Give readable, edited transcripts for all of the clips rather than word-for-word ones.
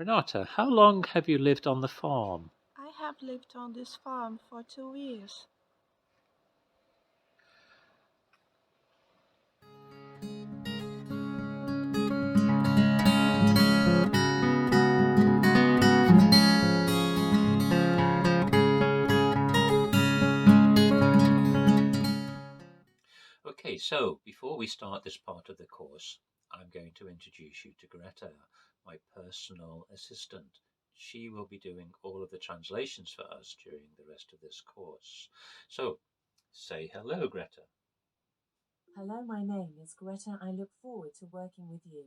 Renata, how long have you lived on the farm? I have lived on this farm for 2 years. Okay, so before we start this part of the course, I'm going to introduce you to Greta, my personal assistant. She will be doing all of the translations for us during the rest of this course. So, say hello, Greta. Hello, my name is Greta. I look forward to working with you.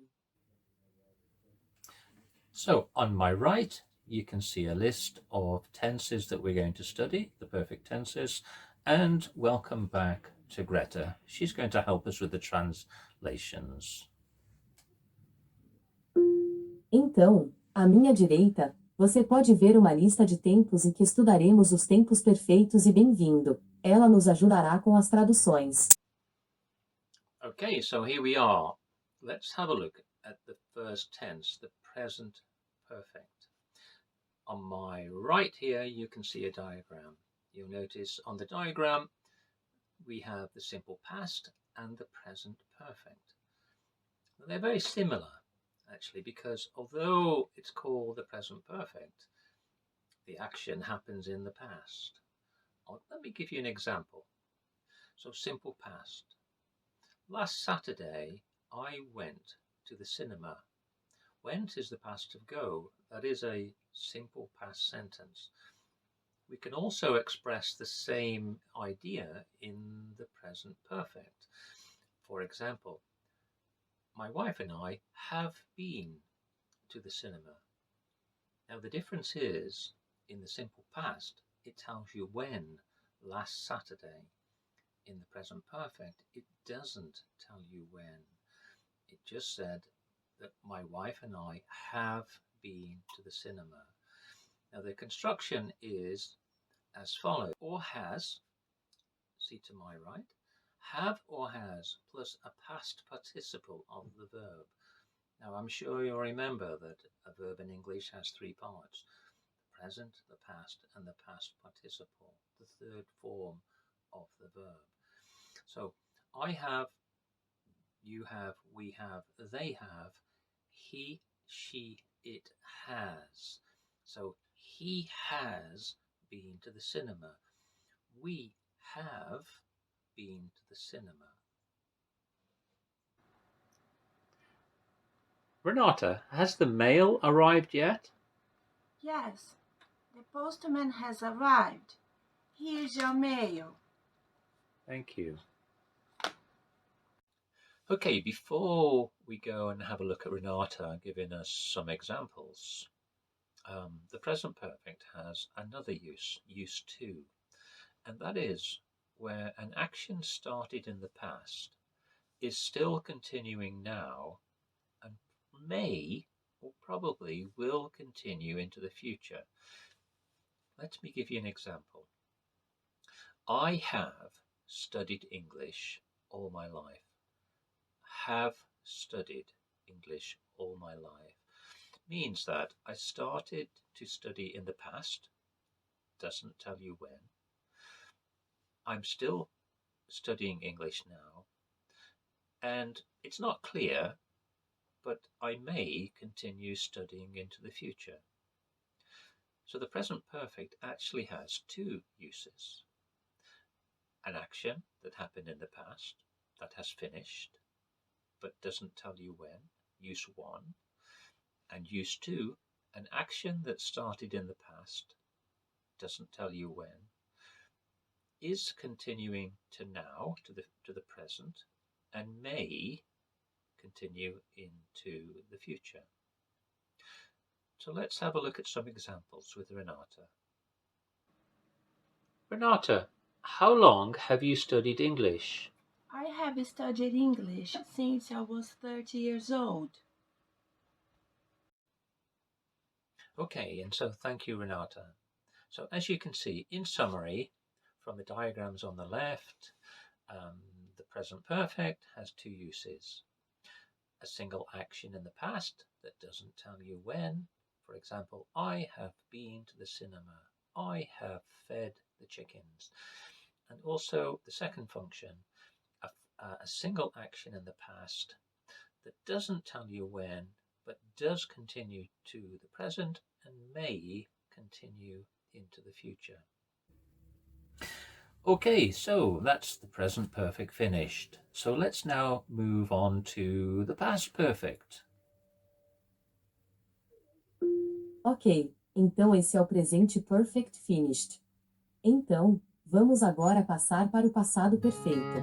So, on my right, you can see a list of tenses that we're going to study, the perfect tenses, and welcome back to Greta. She's going to help us with the translations. Então, à minha direita, você pode ver uma lista de tempos em que estudaremos os tempos perfeitos e bem-vindo. Ela nos ajudará com as traduções. Okay, so here we are. Let's have a look at the first tense, the present perfect. On my right here, you can see a diagram. You'll notice on the diagram, we have the simple past and the present perfect. They're very similar, actually, because although it's called the present perfect, the action happens in the past. Let me give you an example. So simple past. Last Saturday, I went to the cinema. Went is the past of go. That is a simple past sentence. We can also express the same idea in the present perfect. For example, my wife and I have been to the cinema. Now the difference is, in the simple past, it tells you when, last Saturday. In the present perfect, it doesn't tell you when. It just said that my wife and I have been to the cinema. Now the construction is as follows. Or has, see to my right, have or has plus a past participle of the verb. Now I'm sure you'll remember that a verb in English has three parts: the present, the past, and the past participle, the third form of the verb. So I have, you have, we have, they have, he, she, it has. So he has been to the cinema. We have been to the cinema. Renata, has the mail arrived yet? Yes, the postman has arrived. Here's your mail. Thank you. Okay, before we go and have a look at Renata giving us some examples, the present perfect has another use to, and that is where an action started in the past is still continuing now and may or probably will continue into the future. Let me give you an example. I have studied English all my life. Have studied English all my life means that I started to study in the past, doesn't tell you when. I'm still studying English now, and it's not clear, but I may continue studying into the future. So the present perfect actually has two uses. An action that happened in the past that has finished, but doesn't tell you when, use one, and use two, an action that started in the past, doesn't tell you when, is continuing to now, to the present, and may continue into the future. So let's have a look at some examples with Renata. Renata, how long have you studied English? I have studied English since I was 30 years old. Okay, and so thank you, Renata. So as you can see, in summary, from the diagrams on the left, the present perfect has two uses. A single action in the past that doesn't tell you when, For example, I have been to the cinema. I have fed the chickens. And also the second function, a single action in the past that doesn't tell you when, but does continue to the present and may continue into the future. Okay, so that's the present perfect finished. So let's now move on to the past perfect. Ok, então esse é o presente perfect finished. Então, vamos agora passar para o passado perfeito.